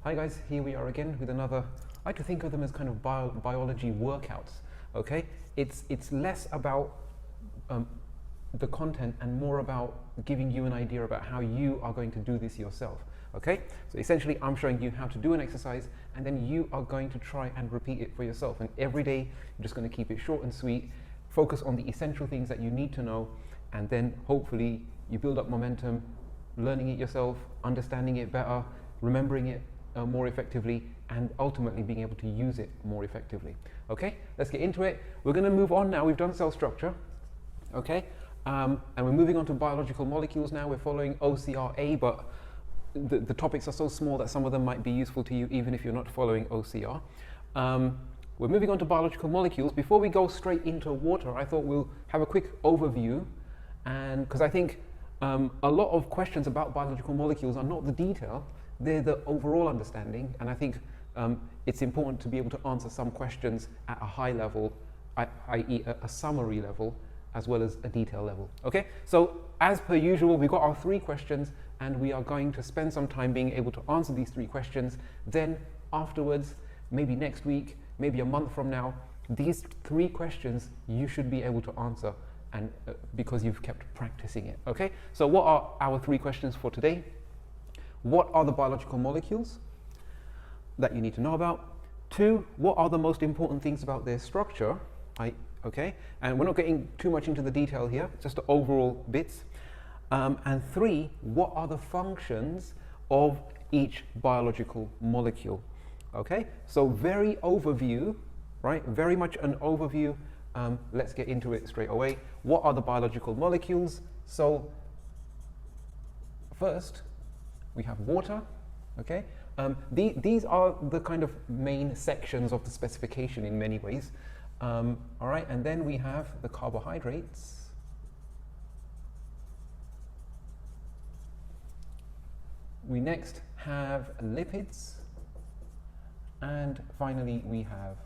Hi guys, here we are again with another, I like to think of them as kind of biology workouts, okay? It's less about the content and more about giving you an idea about how you are going to do this yourself, okay? So essentially I'm showing you how to do an exercise and then you are going to try and repeat it for yourself, and every day you're just going to keep it short and sweet, focus on the essential things that you need to know, and then hopefully you build up momentum, learning it yourself, understanding it better, remembering it more effectively, and ultimately being able to use it more effectively. Okay, let's get into it. We're going to move on now. We've done cell structure, okay, and we're moving on to biological molecules now. We're following OCRA, but the topics are so small that some of them might be useful to you even if you're not following OCR. We're moving on to biological molecules. Before we go straight into water, I thought we'll have a quick overview, and because I think a lot of questions about biological molecules are not the detail, they're the overall understanding, and I think it's important to be able to answer some questions at a high level, i.e. a summary level, as well as a detail level. Okay, so as per usual, we've got our 3 questions, and we are going to spend some time being able to answer these 3 questions. Then afterwards, maybe next week, maybe a month from now, these 3 questions you should be able to answer, and because you've kept practicing it. Okay, so what are our 3 questions for today? What are the biological molecules that you need to know about? 2, what are the most important things about their structure? Okay, and we're not getting too much into the detail here, just the overall bits. And 3, what are the functions of each biological molecule? Okay, so very overview, right? Very much an overview. Let's get into it straight away. What are the biological molecules? So first, we have water, okay? These are the kind of main sections of the specification in many ways. All right, and then we have the carbohydrates. We next have lipids. And finally, we have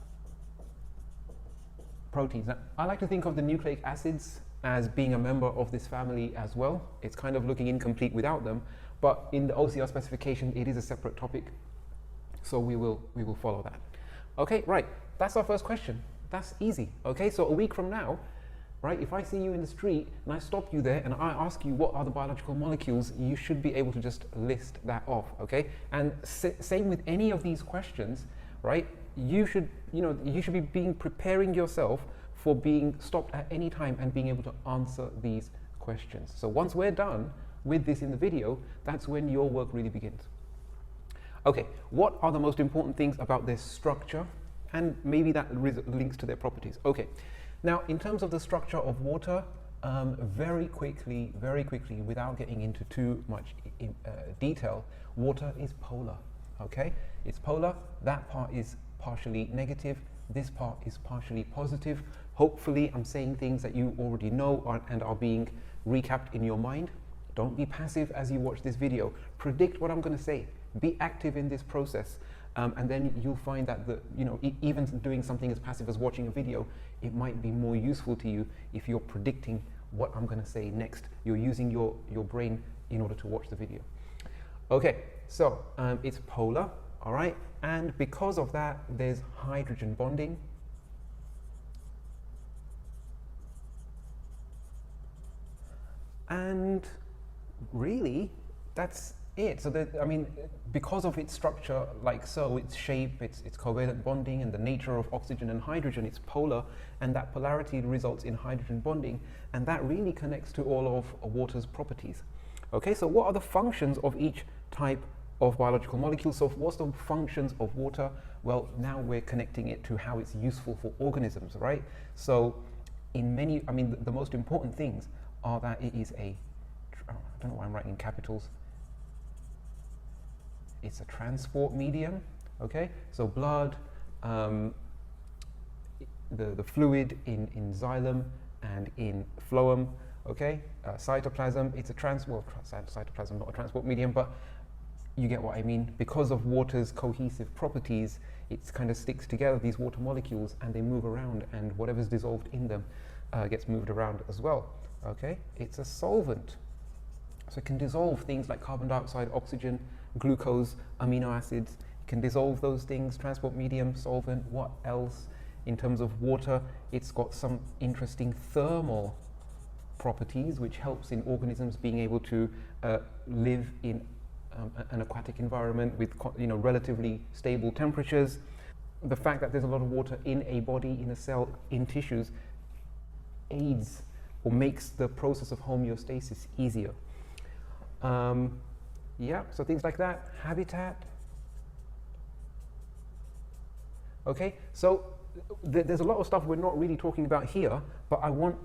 proteins. Now, I like to think of the nucleic acids as being a member of this family as well. It's kind of looking incomplete without them, but in the OCR specification, it is a separate topic, so we will follow that. Okay, right, that's our first question. That's easy. Okay, so a week from now, right, if I see you in the street and I stop you there and I ask you what are the biological molecules, you should be able to just list that off. Okay, and same with any of these questions, right? You should be preparing yourself for being stopped at any time and being able to answer these questions. So once we're done with this in the video, that's when your work really begins. Okay, what are the most important things about their structure? And maybe that links to their properties. Okay, now in terms of the structure of water, very quickly, without getting into too much detail, water is polar. Okay, it's polar. That part is partially negative. This part is partially positive. Hopefully I'm saying things that you already know and are being recapped in your mind. Don't be passive as you watch this video. Predict what I'm going to say. Be active in this process, and then you'll find that even doing something as passive as watching a video, it might be more useful to you if you're predicting what I'm going to say next. You're using your brain in order to watch the video. Okay, so it's polar, all right, and because of that, there's hydrogen bonding. And really, that's it. So because of its structure, like so, its shape, its covalent bonding, and the nature of oxygen and hydrogen, it's polar, and that polarity results in hydrogen bonding, and that really connects to all of water's properties. Okay, so what are the functions of each type of biological molecule? So what's the functions of water? Well, now we're connecting it to how it's useful for organisms, right? So in many, the most important things are that it is I don't know why I'm writing in capitals. It's a transport medium, okay? So blood, the fluid in xylem and in phloem, okay? Cytoplasm, it's a cytoplasm, not a transport medium, but you get what I mean. Because of water's cohesive properties, it kind of sticks together, these water molecules, and they move around, and whatever's dissolved in them gets moved around as well, okay? It's a solvent. So it can dissolve things like carbon dioxide, oxygen, glucose, amino acids. can dissolve those things. Transport medium, solvent. What else? In terms of water, it's got some interesting thermal properties, which helps in organisms being able to live in an aquatic environment with relatively stable temperatures. The fact that there's a lot of water in a body, in a cell, in tissues, aids or makes the process of homeostasis easier. Yeah, so things like that. Habitat. Okay, so there's a lot of stuff we're not really talking about here, but I want,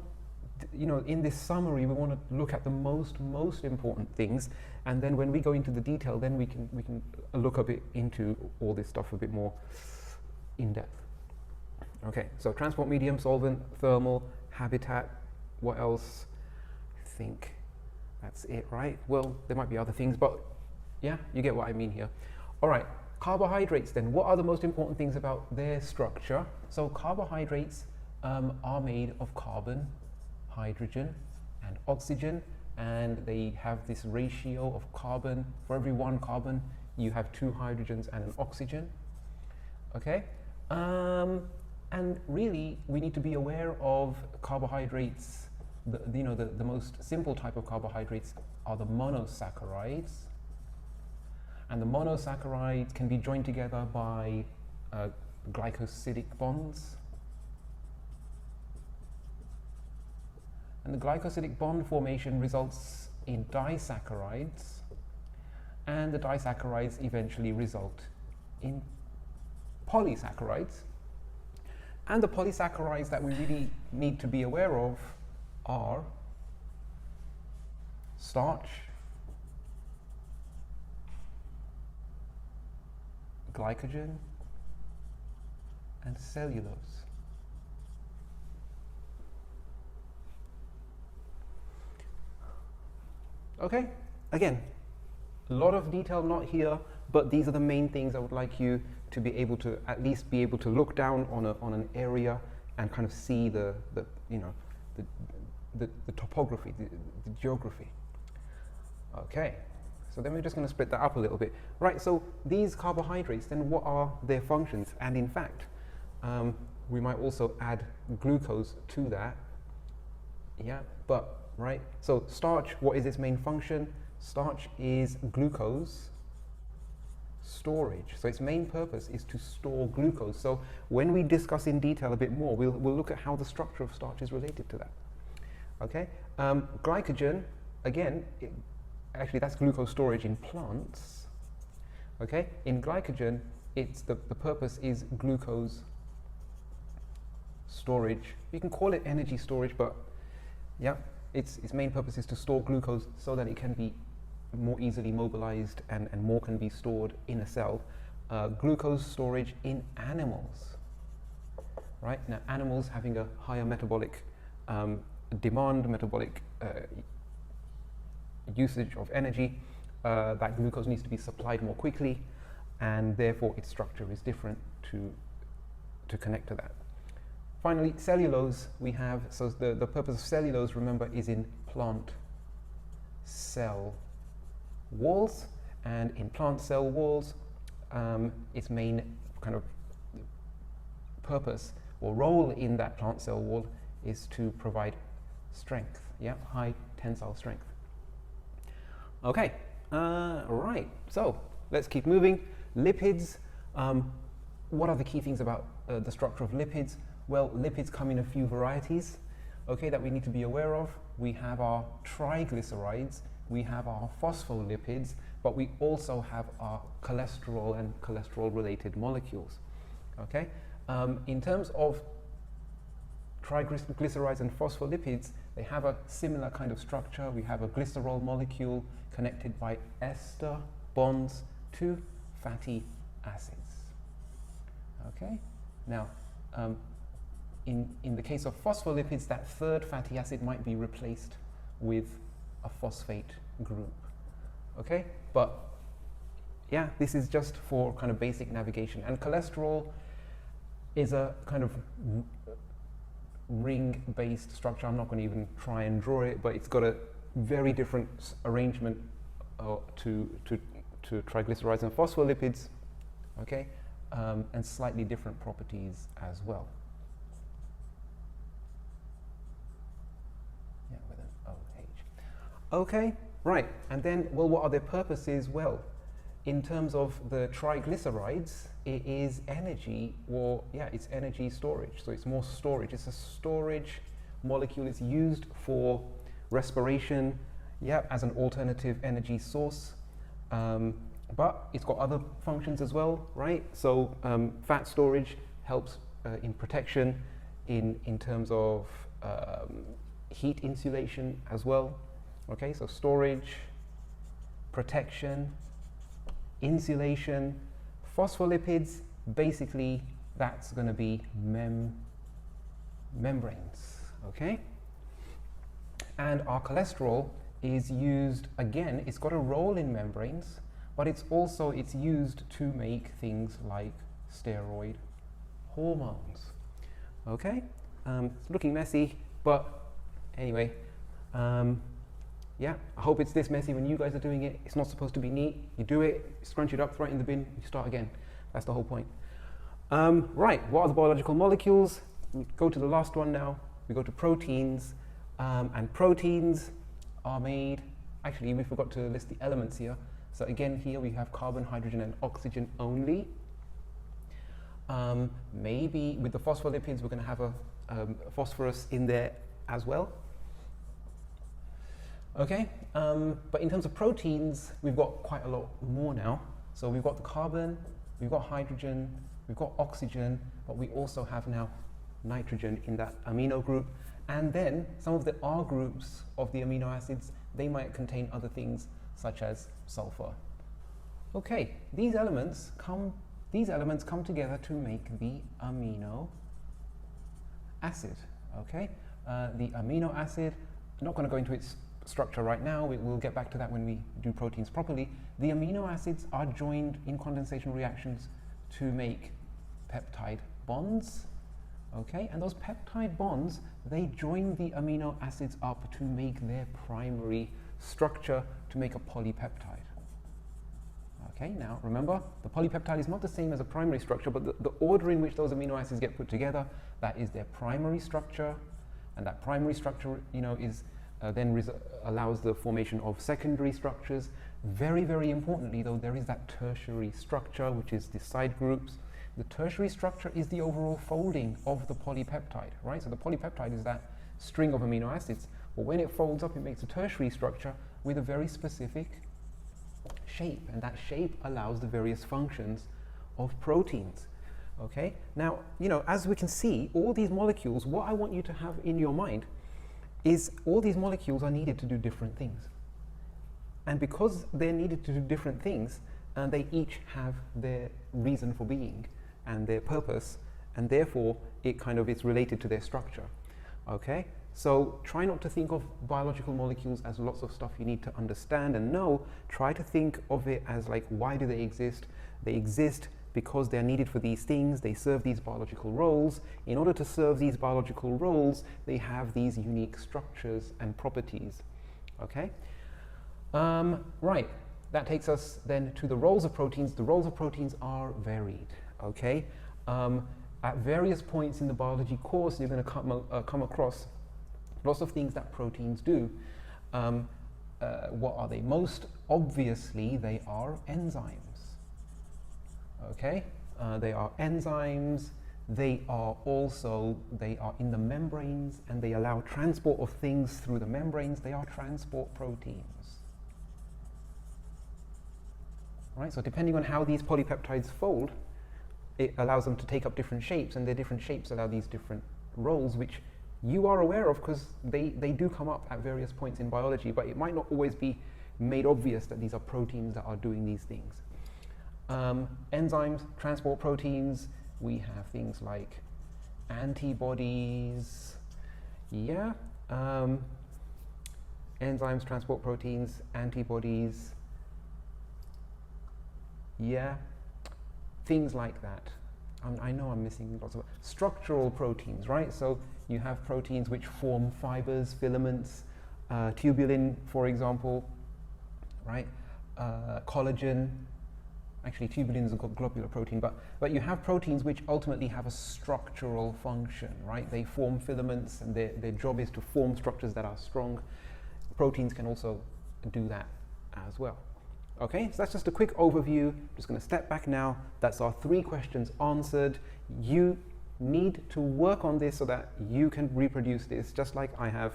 in this summary, we want to look at the most important things, and then when we go into the detail, then we can look a bit into all this stuff a bit more in depth. Okay, so transport medium, solvent, thermal, habitat. What else? I think that's it, right? Well, there might be other things, but yeah, you get what I mean here. All right, carbohydrates then. What are the most important things about their structure? So carbohydrates are made of carbon, hydrogen, and oxygen, and they have this ratio of carbon. For every one carbon, you have 2 hydrogens and an oxygen. Okay, and really, we need to be aware of carbohydrates. The most simple type of carbohydrates are the monosaccharides, and the monosaccharides can be joined together by glycosidic bonds. And the glycosidic bond formation results in disaccharides, and the disaccharides eventually result in polysaccharides. And the polysaccharides that we really need to be aware of are starch, glycogen, and cellulose. Okay, again, a lot of detail not here, but these are the main things I would like you to be able to at least be able to look down on an area and kind of see the topography, the geography. Okay, so then we're just going to split that up a little bit. Right, so these carbohydrates, then what are their functions? And in fact, we might also add glucose to that. Yeah, but right, so starch, what is its main function? Starch is glucose storage. So its main purpose is to store glucose. So when we discuss in detail a bit more, we'll look at how the structure of starch is related to that. Okay, glycogen, again, actually that's glucose storage in plants. Okay, in glycogen, it's the purpose is glucose storage. You can call it energy storage, but yeah, its main purpose is to store glucose so that it can be more easily mobilized and more can be stored in a cell. Glucose storage in animals, right? Now, animals having a higher metabolic demand, metabolic usage of energy, that glucose needs to be supplied more quickly, and therefore its structure is different to connect to that. Finally, cellulose we have, so the purpose of cellulose, remember, is in plant cell walls, and in plant cell walls, its main kind of purpose or role in that plant cell wall is to provide strength, yeah, high tensile strength. Okay, right, so let's keep moving. Lipids, what are the key things about the structure of lipids? Well, lipids come in a few varieties, okay, that we need to be aware of. We have our triglycerides, we have our phospholipids, but we also have our cholesterol and cholesterol-related molecules, okay? In terms of triglycerides and phospholipids, they have a similar kind of structure. We have a glycerol molecule connected by ester bonds to fatty acids, okay? Now, in the case of phospholipids, that third fatty acid might be replaced with a phosphate group, okay? But yeah, this is just for kind of basic navigation. And cholesterol is a kind of ring-based structure. I'm not going to even try and draw it, but it's got a very different arrangement to triglycerides and phospholipids. okay, and slightly different properties as well. Yeah, with an OH. Okay, right, and then, well, what are their purposes? Well, in terms of the triglycerides, it is energy, or yeah, it's energy storage. So it's more storage. It's a storage molecule. It's used for respiration, yeah, as an alternative energy source. But it's got other functions as well, right? So fat storage helps in protection, in terms of heat insulation as well. Okay, so storage, protection, insulation. Phospholipids, basically that's going to be membranes, okay? And our cholesterol is used, again, it's got a role in membranes, but it's used to make things like steroid hormones, okay? It's looking messy, but anyway, yeah, I hope it's this messy when you guys are doing it. It's not supposed to be neat. You do it, scrunch it up, throw it in the bin, you start again. That's the whole point. Right, what are the biological molecules? We go to the last one now. We go to proteins, and proteins are made, actually we forgot to list the elements here. So again, here we have carbon, hydrogen and oxygen only. Maybe with the phospholipids we're going to have a phosphorus in there as well. Okay, but in terms of proteins, we've got quite a lot more now. So we've got the carbon, we've got hydrogen, we've got oxygen, but we also have now nitrogen in that amino group. And then some of the R groups of the amino acids, they might contain other things such as sulfur. Okay, these elements come together to make the amino acid. Okay, the amino acid, I'm not going to go into its structure right now, we'll get back to that when we do proteins properly. The amino acids are joined in condensation reactions to make peptide bonds, okay, and those peptide bonds, they join the amino acids up to make their primary structure to make a polypeptide. Okay, now remember, the polypeptide is not the same as a primary structure, but the order in which those amino acids get put together, that is their primary structure, and that primary structure, you know, is then allows the formation of secondary structures. Very, very importantly though, there is that tertiary structure, which is the side groups. The tertiary structure is the overall folding of the polypeptide, right? So the polypeptide is that string of amino acids, but when it folds up, it makes a tertiary structure with a very specific shape, and that shape allows the various functions of proteins. Okay, now, you know, as we can see, all these molecules, what I want you to have in your mind is all these molecules are needed to do different things. And because they're needed to do different things, they each have their reason for being and their purpose, and therefore it kind of is related to their structure. Okay, so try not to think of biological molecules as lots of stuff you need to understand and know. Try to think of it as like, why do they exist? They exist because they're needed for these things. They serve these biological roles. In order to serve these biological roles, they have these unique structures and properties. Okay, right, that takes us then to the roles of proteins. The roles of proteins are varied. Okay, at various points in the biology course, you're going to come across lots of things that proteins do. What are they? Most obviously, they are enzymes. Okay, they are enzymes. They are in the membranes, and they allow transport of things through the membranes. They are transport proteins. Right, so depending on how these polypeptides fold, it allows them to take up different shapes, and their different shapes allow these different roles, which you are aware of because they do come up at various points in biology, but it might not always be made obvious that these are proteins that are doing these things. Enzymes, transport proteins, we have things like antibodies, yeah, enzymes, transport proteins, antibodies, yeah, things like that. I know I'm missing lots of structural proteins, right? So you have proteins which form fibers, filaments, tubulin, for example, right? Collagen, Actually, tubulin is a globular protein, but you have proteins which ultimately have a structural function, right? They form filaments, and their job is to form structures that are strong. Proteins can also do that as well. Okay, so that's just a quick overview. I'm just going to step back now. That's our 3 questions answered. You need to work on this so that you can reproduce this just like I have,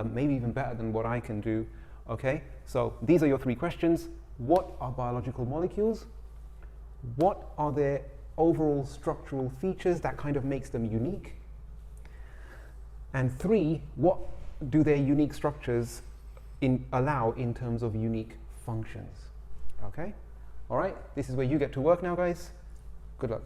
maybe even better than what I can do. Okay, so these are your 3 questions. What are biological molecules? What are their overall structural features that kind of makes them unique? And 3, what do their unique structures allow in terms of unique functions? Okay? All right, this is where you get to work now, guys. Good luck.